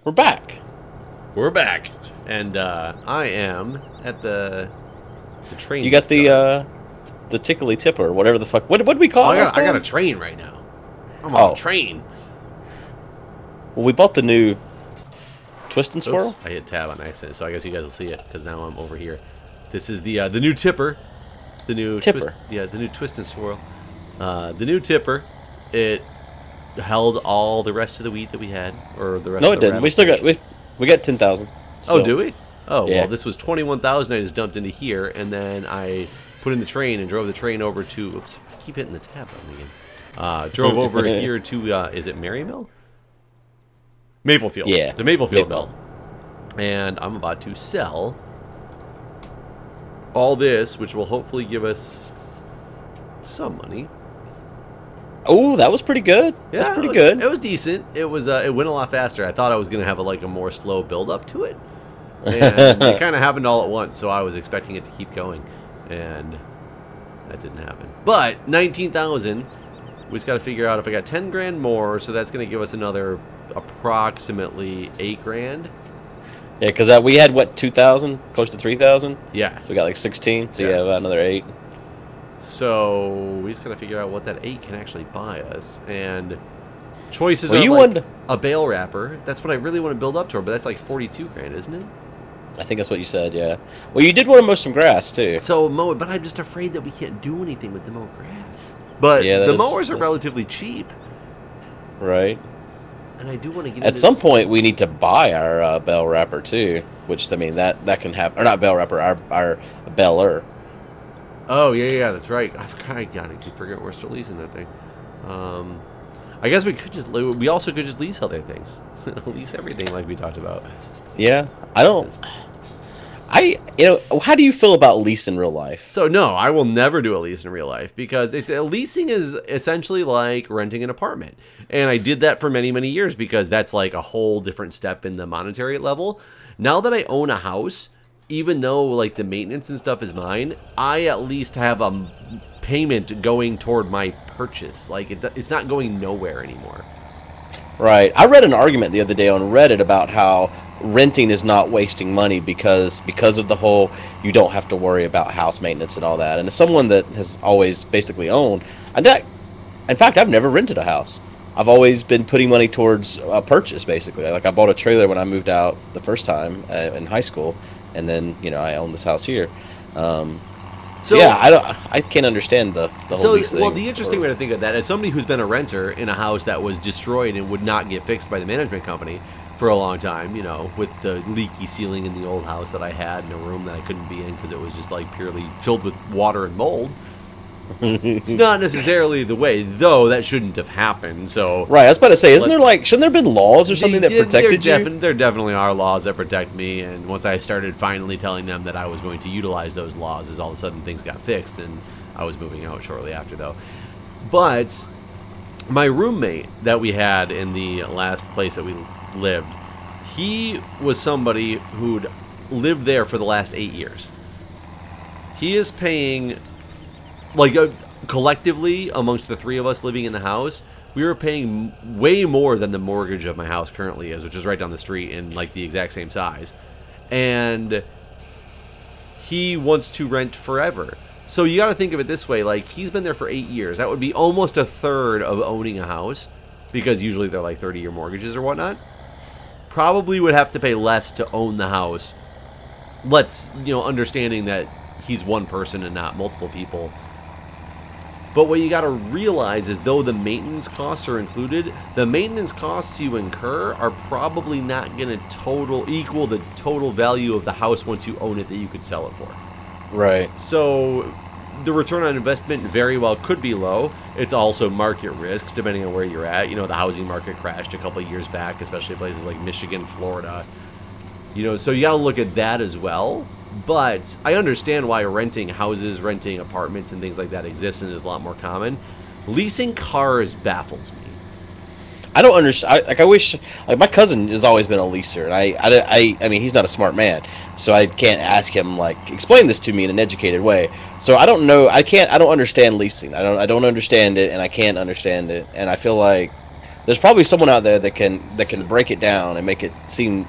We're back. We're back, and I am at the train. You got the tickly tipper, whatever the fuck. What did we call it? I got a train right now. I'm on a train. Well, we bought the new twist and swirl. Oops, I hit tab on accident, so I guess you guys will see it because now I'm over here. This is the new tipper, the new tipper. The new twist and swirl. The new tipper. It held all the rest of the wheat that we had, or the rest. No, of it the didn't. We still got we got 10,000. Oh, do we? Oh, yeah. Well, this was 21,000 I just dumped into here, and then I put in the train and drove the train over to. Oops, I keep hitting the tab button again. Drove over here to. Is it Marymill? Maplefield. Yeah. The Maplefield Mill. And I'm about to sell all this, which will hopefully give us some money. Oh, that was pretty good. Yeah, that's pretty good. It was decent. It was. It went a lot faster. I thought I was gonna have a more slow build up to it, and it kind of happened all at once. So I was expecting it to keep going, and that didn't happen. But 19,000. We just got to figure out if I got 10 grand more, so that's gonna give us another approximately 8 grand. Yeah, because we had what 2,000, close to 3,000. Yeah. So we got like 16. So yeah, about another 8. So we just gotta figure out what that 8 can actually buy us, and choices well, are you like a bale wrapper. That's what I really want to build up to, but that's like 42 grand, isn't it? I think that's what you said. Yeah. Well, you did want to mow some grass too. So mow it, but I'm just afraid that we can't do anything with the mow grass. But yeah, the mowers are relatively cheap, right? And I do want to get. At some point, we need to buy our bale wrapper too, which I mean that can happen. Or not bale wrapper, our baler. Oh yeah, that's right. I forget we're still leasing that thing. I guess we could just. We also could just lease other things, lease everything like we talked about. Yeah, I don't. How do you feel about lease in real life? So no, I will never do a lease in real life because leasing is essentially like renting an apartment, and I did that for many years because that's like a whole different step in the monetary level. Now that I own a house, even though like the maintenance and stuff is mine, I at least have a payment going toward my purchase. Like it's not going nowhere anymore. Right. I read an argument the other day on Reddit about how renting is not wasting money because of the whole you don't have to worry about house maintenance and all that. And as someone that has always basically owned, in fact, I've never rented a house. I've always been putting money towards a purchase, basically. Like I bought a trailer when I moved out the first time in high school, and then I own this house here. So yeah, I can't understand the whole lease thing. Well, the interesting way to think of that, as somebody who's been a renter in a house that was destroyed and would not get fixed by the management company for a long time, with the leaky ceiling in the old house that I had in a room that I couldn't be in because it was just like purely filled with water and mold. It's not necessarily the way, though. That shouldn't have happened. So right, I was about to say, shouldn't there have been laws or something that protected you? There definitely are laws that protect me, and once I started finally telling them that I was going to utilize those laws, as all of a sudden things got fixed, and I was moving out shortly after, though. But my roommate that we had in the last place that we lived, he was somebody who'd lived there for the last 8 years. He is paying, collectively amongst the three of us living in the house, we were paying way more than the mortgage of my house currently is, which is right down the street and like the exact same size. And he wants to rent forever. So you got to think of it this way, like he's been there for 8 years. That would be almost a third of owning a house, because usually they're like 30-year mortgages or whatnot. Probably would have to pay less to own the house. Understanding that he's one person and not multiple people. But what you got to realize is, though the maintenance costs are included, the maintenance costs you incur are probably not going to equal the total value of the house once you own it that you could sell it for. Right. So the return on investment very well could be low. It's also market risks, depending on where you're at. The housing market crashed a couple of years back, especially places like Michigan, Florida. So you got to look at that as well. But I understand why renting houses, renting apartments, and things like that exists and is a lot more common. Leasing cars baffles me. I don't understand. I wish. My cousin has always been a leaser, and I mean, he's not a smart man, so I can't ask him explain this to me in an educated way. So I don't know. I don't understand leasing. I don't understand it, and I can't understand it. And I feel like There's probably someone out there that can break it down and make it seem.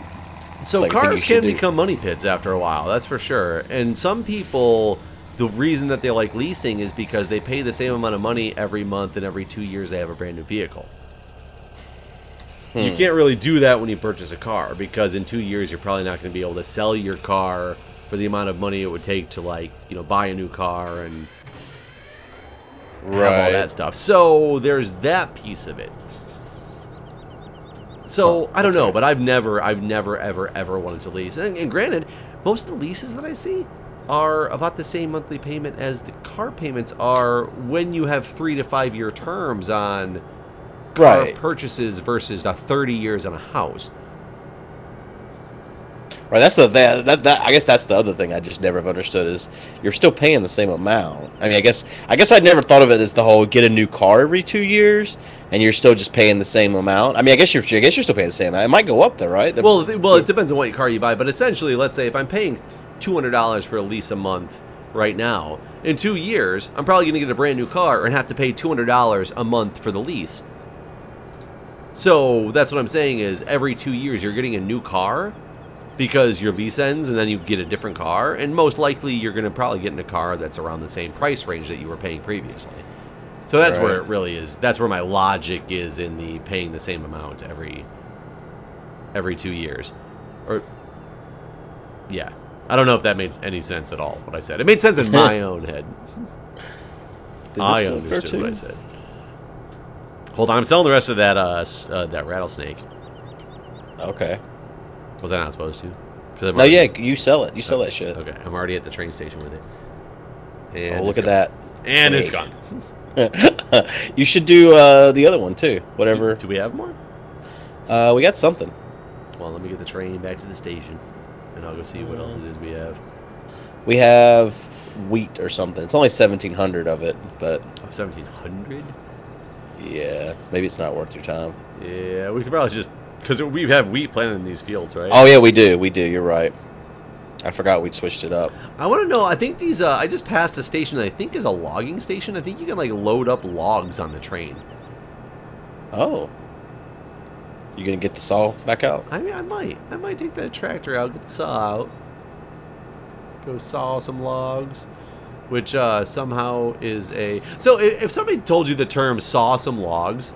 So like cars can become money pits after a while, that's for sure. And some people, the reason that they like leasing is because they pay the same amount of money every month, and every 2 years they have a brand new vehicle. You can't really do that when you purchase a car, because in 2 years you're probably not going to be able to sell your car for the amount of money it would take to, like, you know, buy a new car and have all that stuff. So there's that piece of it. So I don't know, but I've never ever wanted to lease. And granted, most of the leases that I see are about the same monthly payment as the car payments are when you have 3 to 5 year terms on car purchases versus 30 years on a house. Right, that's that. I guess that's the other thing I just never have understood is you're still paying the same amount. I mean, I guess I'd never thought of it as the whole get a new car every 2 years and you're still just paying the same amount. I mean, I guess you're still paying the same amount. It might go up though, right? Well, it depends on what car you buy, but essentially, let's say if I'm paying $200 for a lease a month right now, in 2 years, I'm probably going to get a brand new car and have to pay $200 a month for the lease. So that's what I'm saying is every 2 years you're getting a new car because your lease ends and then you get a different car, and most likely you're going to probably get in a car that's around the same price range that you were paying previously. So that's where it really is. That's where my logic is in the paying the same amount every 2 years. Or yeah. I don't know if that made any sense at all, what I said. It made sense in my own head. I understood what I said. Hold on, I'm selling the rest of that that rattlesnake. Okay. Was I not supposed to? No, yeah, you sell it. You sell that shit. Okay, I'm already at the train station with it. And oh, look at that. And it's gone. You should do the other one too. Whatever. Do we have more? We got something. Well, let me get the train back to the station, and I'll go see what else it is we have. We have wheat or something. It's only 1,700 of it, but 1,700. Yeah, maybe it's not worth your time. Yeah, we could probably just because we have wheat planted in these fields, right? Oh yeah, we do. We do. You're right. I forgot we'd switched it up. I want to know. I think these. I just passed a station that I think is a logging station. I think you can like load up logs on the train. Oh. You gonna get the saw back out? I mean, I might take that tractor out, get the saw out, go saw some logs, which somehow is a. So if somebody told you the term "saw some logs,"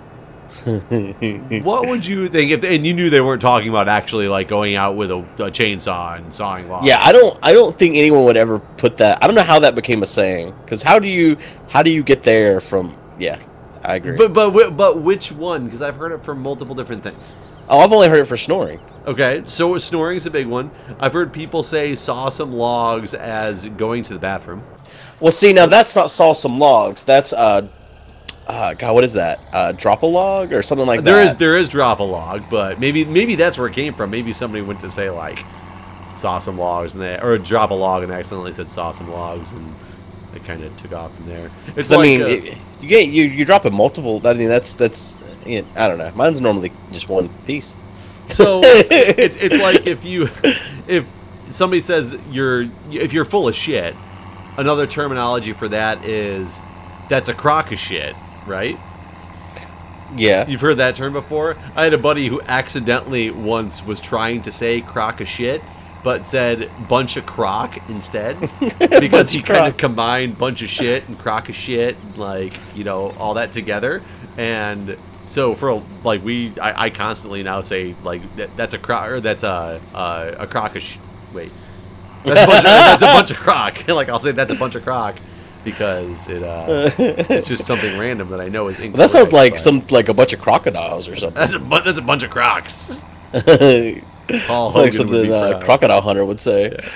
what would you think? And you knew they weren't talking about actually like going out with a chainsaw and sawing logs. Yeah, I don't think anyone would ever put that. I don't know how that became a saying. Because how do you get there from? Yeah, I agree. But which one? Because I've heard it from multiple different things. Oh, I've only heard it for snoring. Okay, so snoring is a big one. I've heard people say saw some logs as going to the bathroom. Well, see, now that's not saw some logs. That's God, what is that? Drop a log or something like that? There is drop a log, but maybe that's where it came from. Maybe somebody went to say like saw some logs or drop a log and accidentally said saw some logs, and it kind of took off from there. It's like, I mean, you drop it multiple. I mean, that's you know, I don't know. Mine's normally just one piece. So it's like if somebody says if you're full of shit, another terminology for that is that's a crock of shit, right? Yeah. You've heard that term before? I had a buddy who accidentally once was trying to say crock of shit, but said bunch of crock instead. Because he kind of combined bunch of shit and crock of shit, like, you know, all that together. And so for like I constantly now say like that's a crock, or that's a crock of wait. That's a bunch of crock. Like I'll say that's a bunch of crock. Because it's just something random that I know is incorrect. Well, that sounds like a bunch of crocodiles or something. That's a bunch of crocs. It's like something a crocodile hunter would say. Yeah.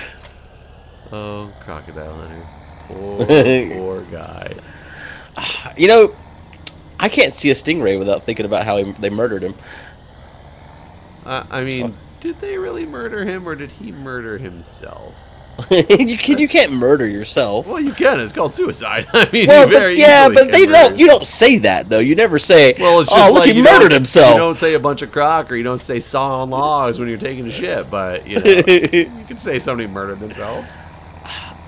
Oh, crocodile hunter. Poor guy. You know, I can't see a stingray without thinking about how they murdered him. I mean, did they really murder him, or did he murder himself? you can't murder yourself. Well, you can. It's called suicide. I mean, well, but you don't say that though. You never say, well, it's just "Oh, look, he murdered himself." You don't say a bunch of crock, or you don't say saw on logs when you're taking a shit. But you know, you can say somebody murdered themselves.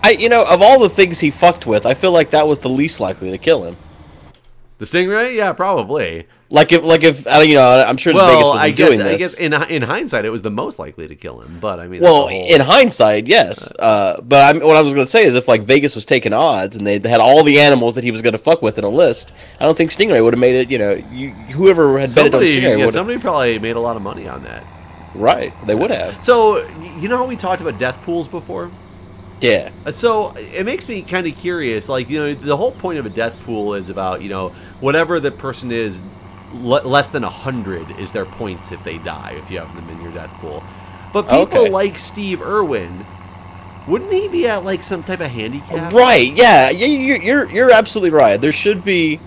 Of all the things he fucked with, I feel like that was the least likely to kill him. The Stingray? Yeah, probably. Like if you know, I'm sure Vegas wasn't doing this. I guess in hindsight, it was the most likely to kill him. But I mean, well, in hindsight, yes. But what I was going to say is, if like Vegas was taking odds and they had all the animals that he was going to fuck with in a list, I don't think Stingray would have made it. You know, whoever had betted on Stingray, somebody probably made a lot of money on that. Right, they would have. So you know how we talked about death pools before? Yeah. So it makes me kind of curious. Like, you know, the whole point of a death pool is about, you know, whatever the person is, less than 100 is their points if they die, if you have them in your death pool. But people like Steve Irwin, wouldn't he be at like some type of handicap? Right. Yeah. You're absolutely right. There should be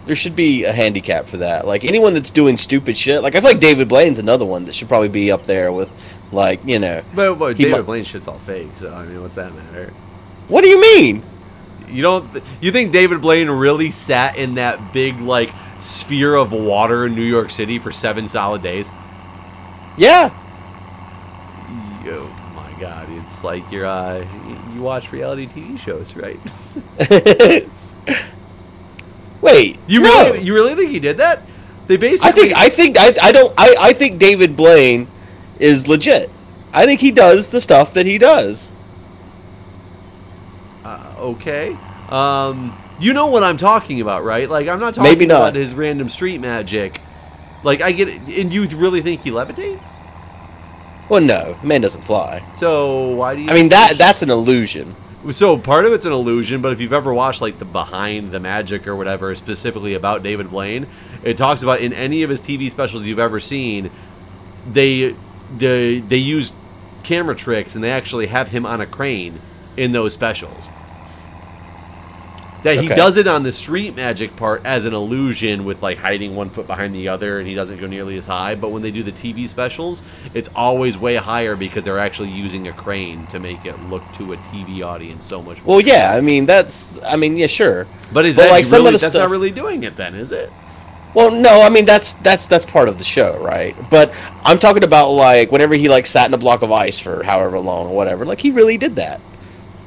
a handicap for that. Like anyone that's doing stupid shit. Like I feel like David Blaine's another one that should probably be up there with. Like, you know. But David Blaine shit's all fake, so, I mean, what's that matter? What do you mean? You think David Blaine really sat in that big, like, sphere of water in New York City for 7 solid days? Yeah. Oh, my God. It's like you watch reality TV shows, right? Wait. You really think he did that? They basically... I think David Blaine is legit. I think he does the stuff that he does. Okay. You know what I'm talking about, right? Like, I'm not talking about his random street magic. Like, I get it. And you really think he levitates? Well, no. Man doesn't fly. So, why do you... I mean, that's an illusion. So, part of it's an illusion, but if you've ever watched, like, the Behind the Magic or whatever, specifically about David Blaine, it talks about in any of his TV specials you've ever seen, they use camera tricks, and they actually have him on a crane in those specials. That he does it on the street magic part as an illusion with like hiding one foot behind the other, and he doesn't go nearly as high. But when they do the TV specials, it's always way higher because they're actually using a crane to make it look to a TV audience so much more. Well, yeah, I mean yeah, sure. But is that like really, that's not really doing it then, is it? Well, no, I mean that's part of the show, right? But I'm talking about like whenever he like sat in a block of ice for however long or whatever, like he really did that.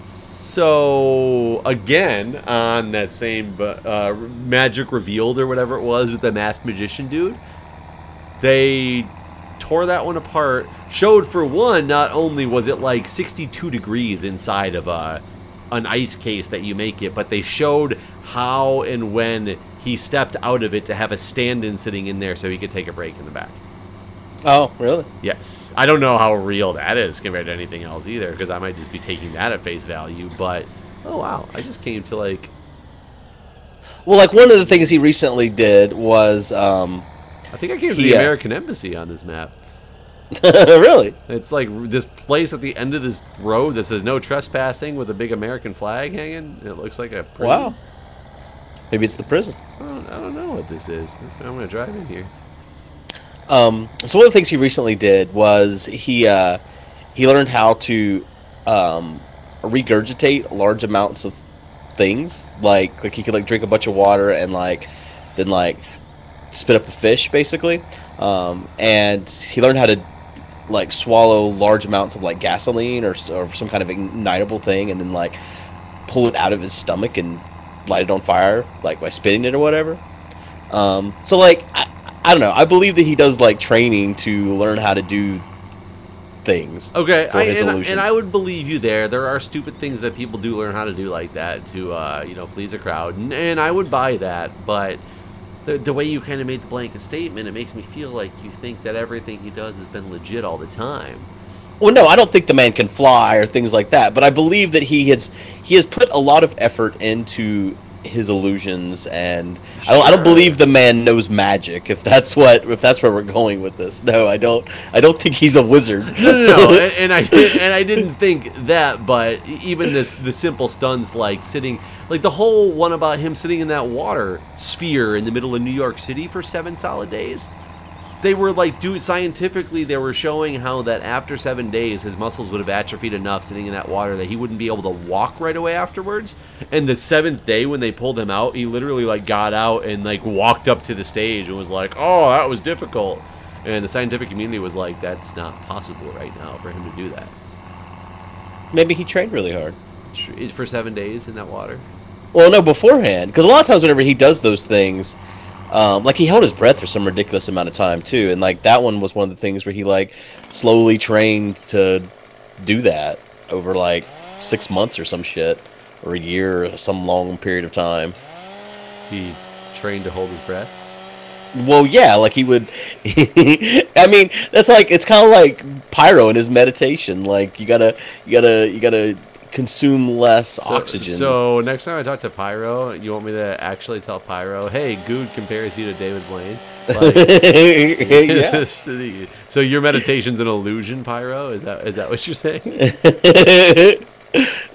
So again, on that same Magic Revealed or whatever it was with the masked magician dude, they tore that one apart. Showed for one, not only was it like 62 degrees inside of an ice case that you make it, but they showed how and when he stepped out of it to have a stand-in sitting in there so he could take a break in the back. Oh, really? Yes. I don't know how real that is compared to anything else either, because I might just be taking that at face value, but, oh wow, I just came to like... Well, like one of the things he recently did was... I think I came to the American Embassy on this map. Really? It's like this place at the end of this road that says no trespassing with a big American flag hanging. It looks like a prison. Wow. Maybe it's the prison. I don't know what this is. I'm going to drive in here. So one of the things he recently did was he learned how to regurgitate large amounts of things. Like he could like drink a bunch of water and then spit up a fish basically. And he learned how to like swallow large amounts of like gasoline or some kind of ignitable thing, and then like pull it out of his stomach and light it on fire like by spitting it or whatever. So like I don't know. I believe that he does like training to learn how to do things. Okay, and I would believe you there. There are stupid things that people do learn how to do like that to please a crowd, and I would buy that. But the way you kind of made the blanket statement, it makes me feel like you think that everything he does has been legit all the time. Well, no, I don't think the man can fly or things like that. But I believe that he has put a lot of effort into his illusions, and sure. I don't believe the man knows magic. If that's where we're going with this, no, I don't think he's a wizard. No, and I didn't think that, but even the simple stunts like sitting, like the whole one about him sitting in that water sphere in the middle of New York City for 7 solid days. They were like scientifically, they were showing how that after 7 days, his muscles would have atrophied enough sitting in that water that he wouldn't be able to walk right away afterwards. And the 7th day when they pulled him out, he literally like got out and like walked up to the stage and was like, "Oh, that was difficult." And the scientific community was like, "That's not possible right now for him to do that." Maybe he trained really hard for 7 days in that water. Well, no, beforehand, because a lot of times whenever he does those things, like he held his breath for some ridiculous amount of time too, and like that one was one of the things where he like slowly trained to do that over like 6 months or some shit, or a year, or some long period of time. He trained to hold his breath. Well, yeah, like he would. I mean, that's like it's kind of like Pyro in his meditation. Like you gotta consume less oxygen. So next time I talk to Pyro, you want me to actually tell Pyro, "Hey, Guude compares you to David Blaine." Like, yeah. So your meditation's an illusion, Pyro? Is that what you're saying?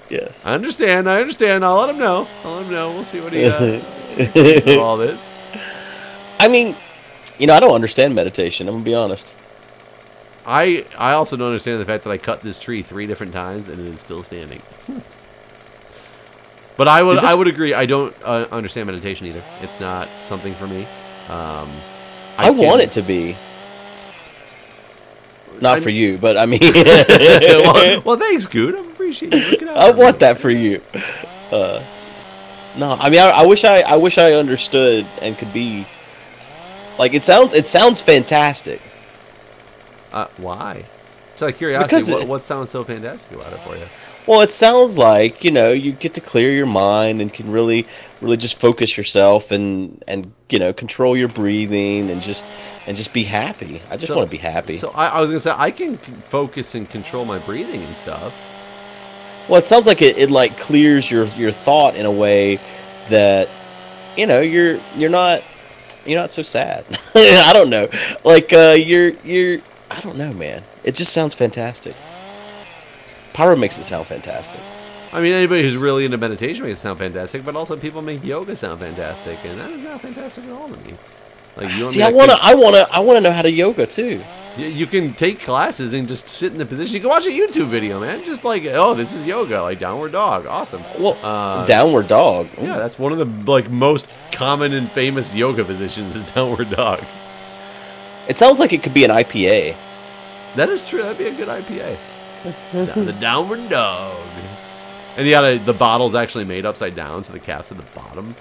Yes. I understand. I'll let him know. We'll see what he thinks of all this. I mean, I don't understand meditation. I'm gonna be honest. I also don't understand the fact that I cut this tree 3 different times and it is still standing. But I would agree. I don't understand meditation either. It's not something for me. I want it to be. Not for you, but I mean. well, thanks, Guude. I appreciate you looking out. I want that for you. No, I mean, I wish I understood and could be. Like it sounds fantastic. Why? It's like curiosity. Because what sounds so fantastic about it for you? Well, it sounds like you get to clear your mind and can really just focus yourself and control your breathing and just be happy. I just want to be happy. So I was gonna say I can focus and control my breathing and stuff. Well, it sounds like it like clears your thought in a way that you're not so sad. I don't know. Like you're I don't know, man. It just sounds fantastic. Pyro makes it sound fantastic. I mean, anybody who's really into meditation makes it sound fantastic, but also people make yoga sound fantastic, and that is not fantastic at all to me. Like you see, I wanna know how to yoga too. You can take classes and just sit in the position. You can watch a YouTube video, man. Just like, oh, this is yoga, like downward dog. Awesome. Well, downward dog. Ooh. Yeah, that's one of the like most common and famous yoga positions is downward dog. It sounds like it could be an IPA. That is true. That'd be a good IPA. The downward dog. And the bottle's actually made upside down, so the cap's at the bottom.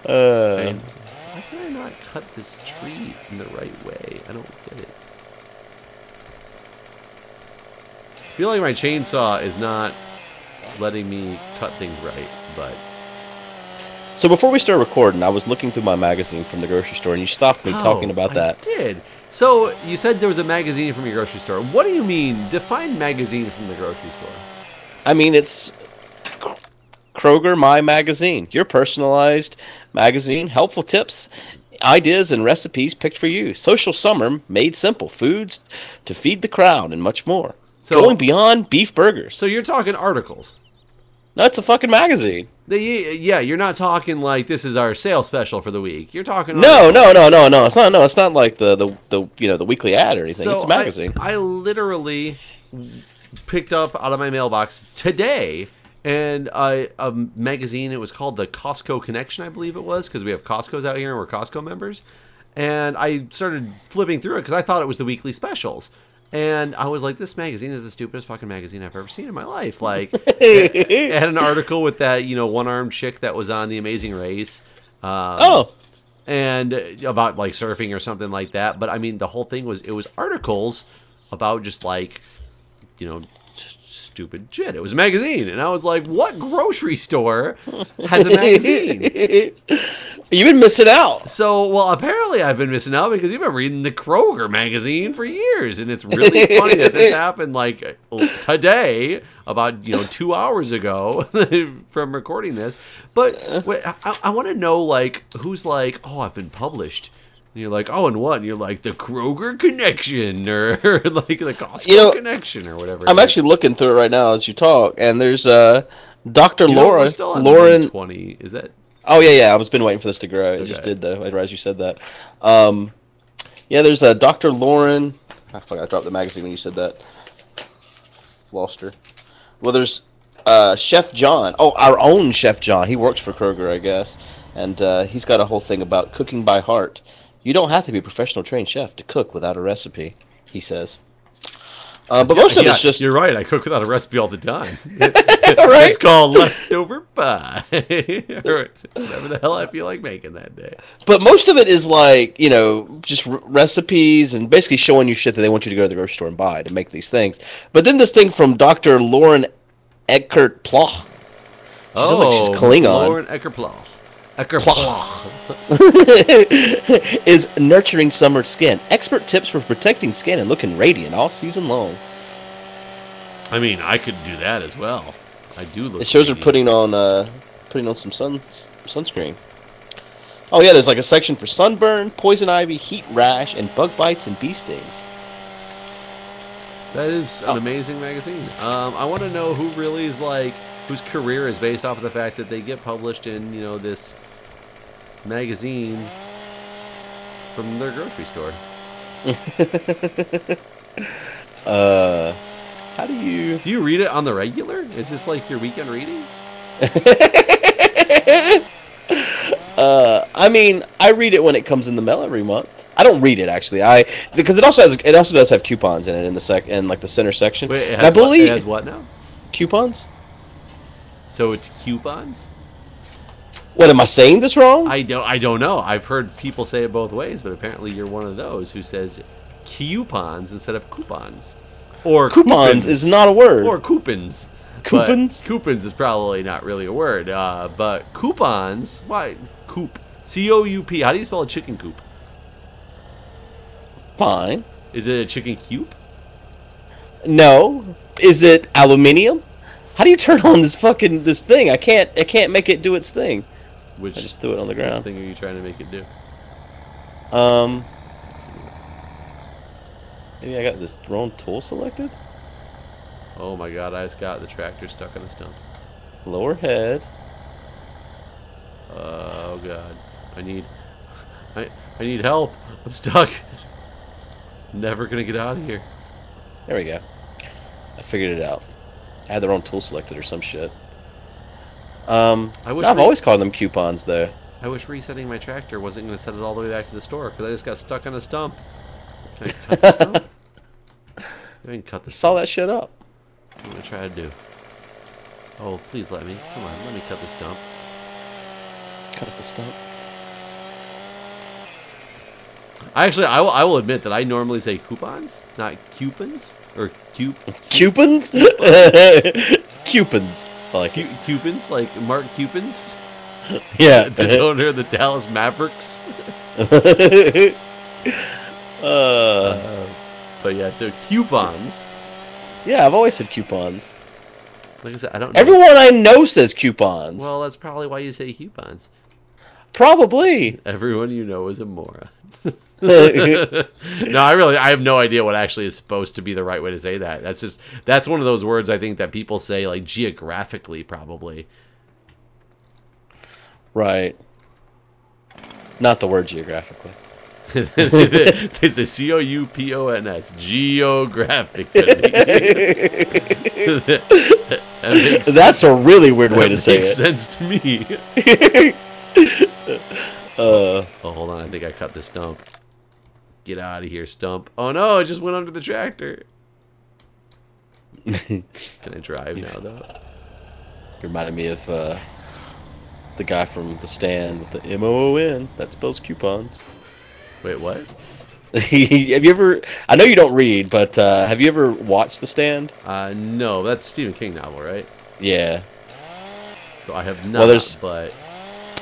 And why can I not cut this tree in the right way? I don't get it. I feel like my chainsaw is not letting me cut things right, but... So before we start recording, I was looking through my magazine from the grocery store, and you stopped me talking about that. I did. So you said there was a magazine from your grocery store. What do you mean? Define magazine from the grocery store. I mean, it's Kroger My Magazine, your personalized magazine, helpful tips, ideas, and recipes picked for you. Social summer made simple, foods to feed the crowd, and much more. So, going beyond beef burgers. So you're talking articles. No, it's a fucking magazine. Yeah, you're not talking like this is our sale special for the week. You're talking. No. It's not. No, it's not like the the weekly ad or anything. So it's a magazine. I literally picked up out of my mailbox today and a magazine. It was called the Costco Connection, I believe it was, because we have Costco's out here and we're Costco members. And I started flipping through it because I thought it was the weekly specials. And I was like, this magazine is the stupidest fucking magazine I've ever seen in my life. Like, it had an article with that, one-armed chick that was on The Amazing Race. And about, like, surfing or something like that. But, I mean, the whole thing was, it was articles about just, like, stupid shit. It was a magazine. And I was like, what grocery store has a magazine? You've been missing out. So, well, apparently I've been missing out because you've been reading the Kroger magazine for years. And it's really funny that this happened, like, today, about, 2 hours ago from recording this. But wait, I want to know, like, who's like, oh, I've been published. And you're like, oh, and what? And you're like, the Kroger Connection or like the Costco Connection or whatever. I'm actually looking through it right now as you talk. And there's Dr. Lauren. Lauren 20. Is that... Oh, yeah. I was been waiting for this to grow. It just did, though, as you said that. Yeah, there's Dr. Lauren. I dropped the magazine when you said that. Lost her. Well, there's Chef John. Oh, our own Chef John. He works for Kroger, I guess. And he's got a whole thing about cooking by heart. You don't have to be a professional trained chef to cook without a recipe, he says. But most of it's just... You're right. I cook without a recipe all the time. Right? It's called leftover pie. Or whatever the hell I feel like making that day. But most of it is like, you know, just recipes and basically showing you shit that they want you to go to the grocery store and buy to make these things. But then this thing from Dr. Lauren Eckert Plough. Sounds like she's Klingon. Lauren Eckert Plough. Is nurturing summer skin. Expert tips for protecting skin and looking radiant all season long. I mean, I could do that as well. I do look. It shows her radiant. putting on some sunscreen. Oh yeah, there's like a section for sunburn, poison ivy, heat rash, and bug bites and bee stings. That is an amazing magazine. I want to know who really is like, whose career is based off of the fact that they get published in, you know, this magazine from their grocery store. How do you read it on the regular? Is this like your weekend reading? I mean, I read it when it comes in the mail every month. I don't read it actually. Because it also does have coupons in it in like the center section. Wait, it has, I believe it has what now? Coupons? So it's coupons? What, am I saying this wrong? I don't know. I've heard people say it both ways, but apparently you're one of those who says coupons instead of coupons. Or coupons is not a word. Or coupons. Coupons? But coupons is probably not really a word. But coupons, why? Coop. C-O-U-P. How do you spell a chicken coop? Fine. Is it a chicken cube? No. Is it aluminium? How do you turn on this thing? I can't make it do its thing. I just threw it on the ground. Which thing are you trying to make it do? Maybe I got this wrong tool selected? Oh my god, I just got the tractor stuck on a stump. Lower head. Oh god. I need help. I'm stuck. Never gonna get out of here. There we go. I figured it out. I had the wrong tool selected or some shit. I've always called them coupons though. I wish resetting my tractor wasn't going to set it all the way back to the store because I just got stuck on a stump. Can I cut the stump? I can cut the stump. Saw that shit up. I'm going to try to do. Oh, please let me. Come on, let me cut the stump. Cut the stump. I will admit that I normally say coupons, not coupons or coupons. Coupons. Like Cupins, like Mark Cupins. Yeah. The owner of the Dallas Mavericks. But yeah, so coupons. Yeah, I've always said coupons. Like I said, I don't know. Everyone I know says coupons. Well, that's probably why you say coupons. Probably. Everyone you know is a moron. No, I have no idea what actually is supposed to be the right way to say that. That's one of those words I think that people say like geographically, probably. Right. Not the word geographically. They say C-O-U-P-O-N-S. Geographically. That's a really weird way to say it. Makes sense to me. Oh, hold on. I think I cut the stump. Get out of here, stump. Oh, no. It just went under the tractor. Can I drive now, though? You reminded me of the guy from The Stand with the M-O-O-N. That spells coupons. Wait, what? Have you ever... I know you don't read, but have you ever watched The Stand? No. That's a Stephen King novel, right? Yeah. So I have not, but...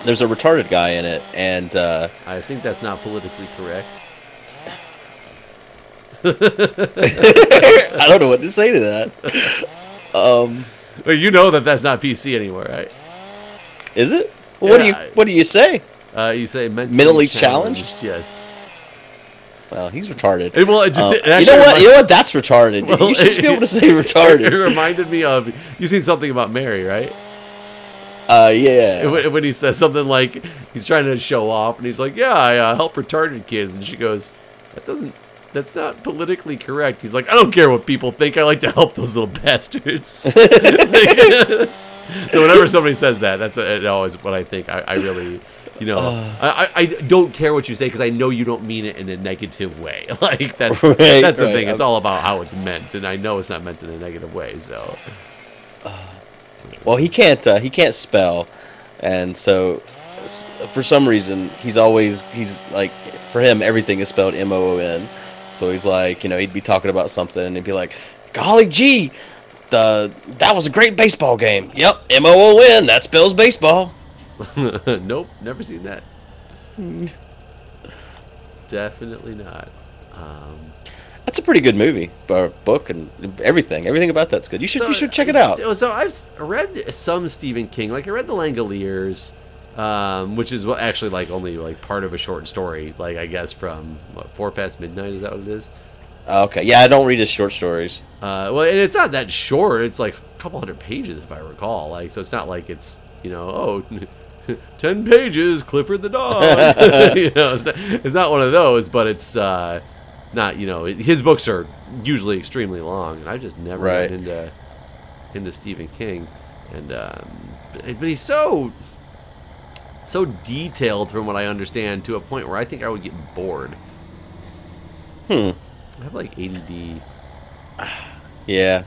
There's a retarded guy in it, and... I think that's not politically correct. I don't know what to say to that. Well, you know that's not PC anymore, right? Is it? Well, Yeah. What do you say? You say mentally challenged? Yes. Well, he's retarded. You know what? You know what? That's retarded. Well, you should just be able to say retarded. It reminded me of... You seen Something About Mary, right? Yeah. When he says something like, he's trying to show off, and he's like, yeah, I help retarded kids. And she goes, that's not politically correct. He's like, I don't care what people think. I like to help those little bastards. So whenever somebody says that, that's always what I think. I really... You know, I don't care what you say because I know you don't mean it in a negative way. Like that's Right, that's the right. thing. It's all about how it's meant, and I know it's not meant in a negative way. So, Well, he can't spell, and so for some reason he's like, for him everything is spelled MOON. So he's like, he'd be talking about something and he'd be like, golly gee, that was a great baseball game. Yep, MOON, that spells baseball. nope, never seen that. Definitely not. That's a pretty good movie, or book, and everything. Everything about that's good. You should check it out. So I've read some Stephen King. Like I read The Langoliers, which is actually like only like part of a short story. Like I guess from 4 Past Midnight. Is that what it is? Okay, yeah, I don't read his short stories. Well, and it's not that short. It's like a couple hundred pages, if I recall. Like, so it's not like it's 10 pages, Clifford the dog. It's not one of those, but it's not. His books are usually extremely long, and I've just never gotten into Stephen King, and but he's so detailed, from what I understand, to a point where I think I would get bored. I have like ADD. Yeah.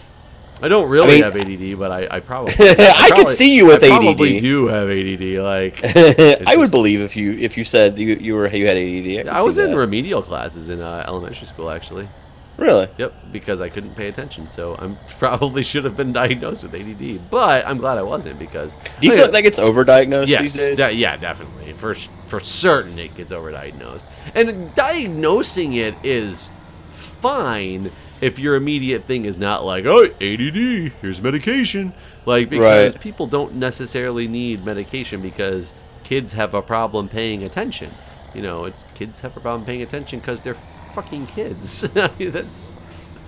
I don't really have ADD, but I probably I could see you with I ADD. probably do have ADD. Like I would believe if you said you had ADD. I was in remedial classes in elementary school, actually. Really? Yep, because I couldn't pay attention, so I probably should have been diagnosed with ADD. But I'm glad I wasn't, because do you feel like it's overdiagnosed these days? Yeah, definitely. For certain, it gets overdiagnosed, and diagnosing it is fine if your immediate thing is not like, oh, ADD, here's medication. Like, because people don't necessarily need medication because kids have a problem paying attention. Kids have a problem paying attention because they're fucking kids. I mean, that's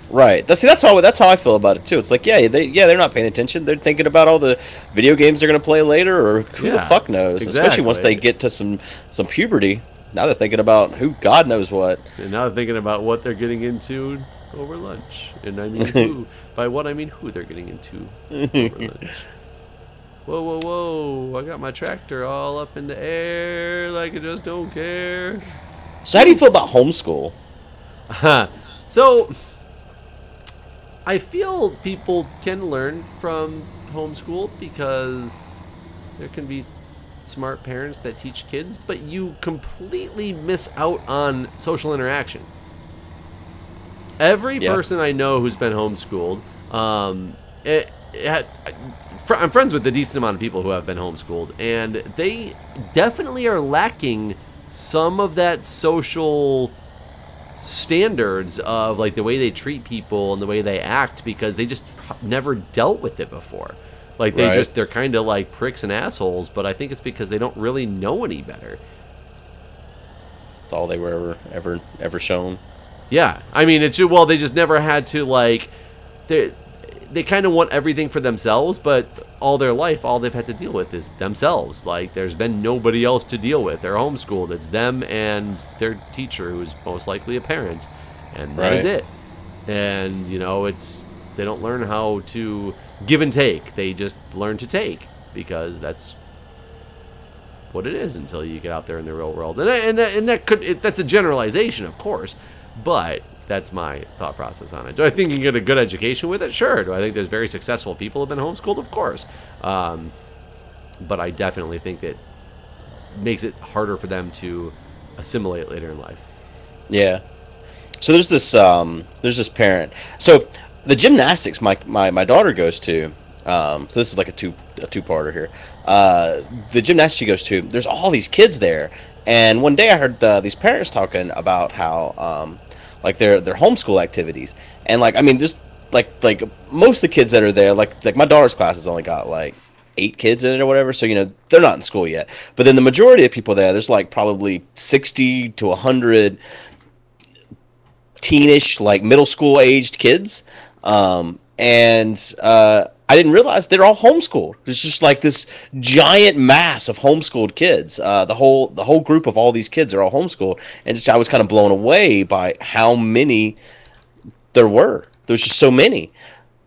right. That's how I feel about it too. It's like, they're not paying attention. They're thinking about all the video games they're gonna play later, or who the fuck knows. Exactly. Especially once they get to some puberty. Now they're thinking about who God knows what. And now they're thinking about what they're getting into over lunch. And I mean who. By what I mean who they're getting into over lunch. Whoa, whoa, whoa. I got my tractor all up in the air like I just don't care. So how do you feel about homeschool? So, I feel people can learn from homeschool because there can be smart parents that teach kids, but you completely miss out on social interaction. Every person I know who's been homeschooled, I'm friends with a decent amount of people who have been homeschooled, and they definitely are lacking some of that social standards of like the way they treat people and the way they act, because they just never dealt with it before. Like they're kind of like pricks and assholes, but I think it's because they don't really know any better. That's all they were ever shown. Yeah, I mean, they just never had to, like, they kind of want everything for themselves, but all their life, all they've had to deal with is themselves. Like, there's been nobody else to deal with. They're homeschooled. It's them and their teacher, who's most likely a parent, and that is it. And, they don't learn how to give and take. They just learn to take, because that's what it is until you get out there in the real world. That's a generalization, of course, but that's my thought process on it. Do I think you can get a good education with it? Sure. Do I think there's very successful people who have been homeschooled? Of course. But I definitely think that makes it harder for them to assimilate later in life. Yeah. So there's this parent. So the gymnastics my daughter goes to. So this is like a two-parter here. The gymnastics she goes to, there's all these kids there, and one day I heard these parents talking about how like their homeschool activities, and like, I mean, just like most of the kids that are there, like my daughter's class has only got like 8 kids in it or whatever, so they're not in school yet. But then the majority of people there's like probably 60 to 100 teenish, like middle school aged kids, and I didn't realize they're all homeschooled. It's just like this giant mass of homeschooled kids. The whole group of all these kids are all homeschooled, and I was kind of blown away by how many there were. There was just so many.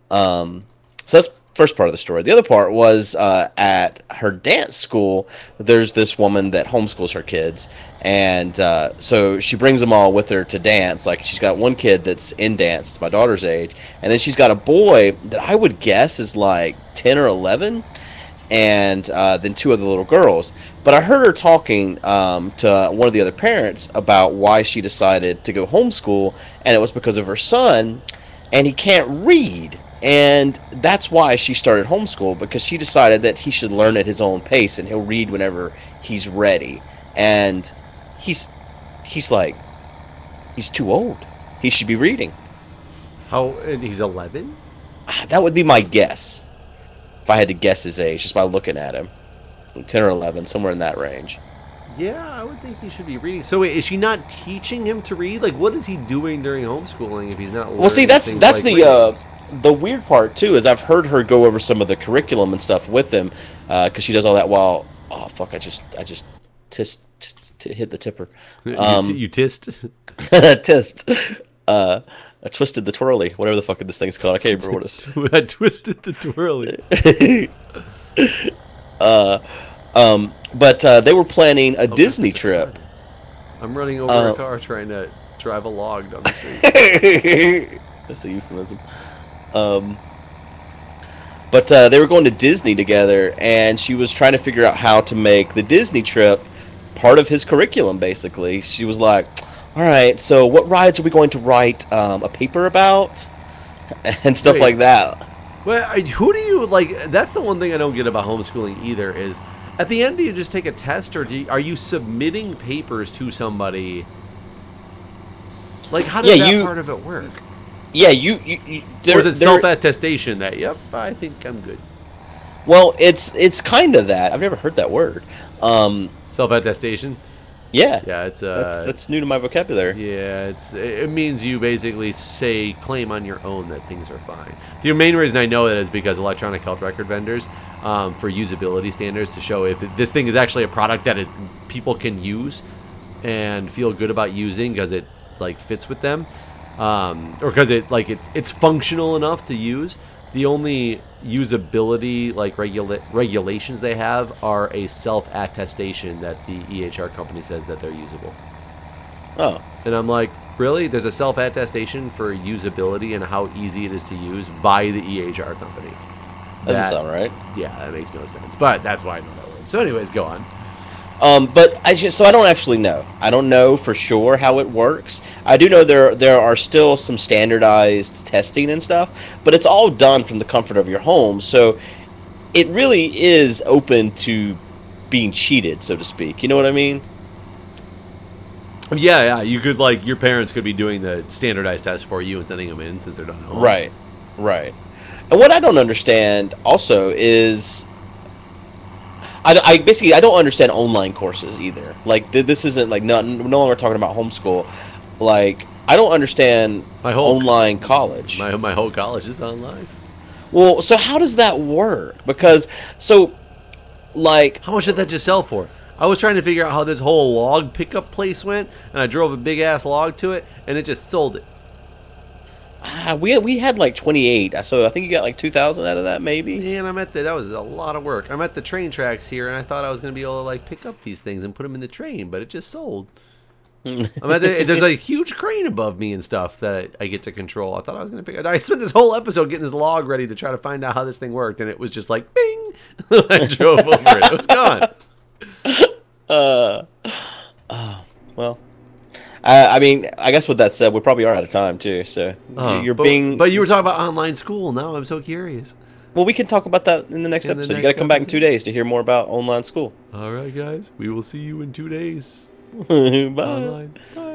So that's first part of the story. The other part was at her dance school. There's this woman that homeschools her kids, and so she brings them all with her to dance. Like, she's got one kid that's in dance, it's my daughter's age, and then she's got a boy that I would guess is like 10 or 11, and then two other little girls. But I heard her talking to one of the other parents about why she decided to go homeschool, and it was because of her son, and he can't read. And that's why she started homeschool, because she decided that he should learn at his own pace and he'll read whenever he's ready. And he's too old. He should be reading. And he's 11? That would be my guess. If I had to guess his age, just by looking at him. 10 or 11, somewhere in that range. Yeah, I would think he should be reading. So wait, is she not teaching him to read? Like, what is he doing during homeschooling if he's not learning? Well, see, that's like the weird part too, is I've heard her go over some of the curriculum and stuff with him, because she does all that while. Oh fuck! I just hit the tipper. You tissed? Tissed. I twisted the twirly, whatever the fuck this thing's called. I can't remember what it's. I twisted the twirly. But they were planning a Disney trip. I'm running over a car trying to drive a log down the street. That's a euphemism. But they were going to Disney together, and she was trying to figure out how to make the Disney trip part of his curriculum, basically. She was like, all right, so what rides are we going to write a paper about? And stuff like that. Well, who do you, like, that's the one thing I don't get about homeschooling either, is at the end, do you just take a test, or are you submitting papers to somebody? Like, how does that part of it work? Yeah, or is it self-attestation that, yep, I think I'm good? Well, it's kind of that. I've never heard that word. Self-attestation? Yeah. Yeah, it's that's new to my vocabulary. Yeah, it means you basically claim on your own that things are fine. The main reason I know that is because electronic health record vendors, for usability standards, to show if this thing is actually a product that people can use and feel good about using because it like fits with them. Or because it's functional enough to use. The only usability regulations they have are a self-attestation that the EHR company says that they're usable. Oh. And I'm like, really? There's a self-attestation for usability and how easy it is to use by the EHR company? That doesn't sound right. Yeah, that makes no sense. But that's why I know that word. So anyways, go on. But I don't actually know. I don't know for sure how it works. I do know there are still some standardized testing and stuff, but it's all done from the comfort of your home. So it really is open to being cheated, so to speak. You know what I mean? Yeah. You could, like, your parents could be doing the standardized test for you and sending them in since they're done at home. Right. And what I don't understand also is I don't understand online courses either. Like, this isn't like no longer talking about homeschool. Like, I don't understand online college. My whole college is online. Well, so how does that work? Because like, how much did that just sell for? I was trying to figure out how this whole log pickup place went, and I drove a big ass log to it, and it just sold it. We had like 28, so I think you got like 2,000 out of that, maybe. Man, that was a lot of work. I'm at the train tracks here, and I thought I was going to be able to like pick up these things and put them in the train, but it just sold. There's a huge crane above me and stuff that I get to control. I thought I was going to pick up. I spent this whole episode getting this log ready to try to find out how this thing worked, and it was just like, bing! I drove over it. It was gone. Well. I mean, I guess with that said, we probably are out of time too. So But you were talking about online school. Now I'm so curious. Well, we can talk about that in the next episode. You got to come back in 2 days to hear more about online school. All right, guys. We will see you in 2 days. Bye. Online. Bye.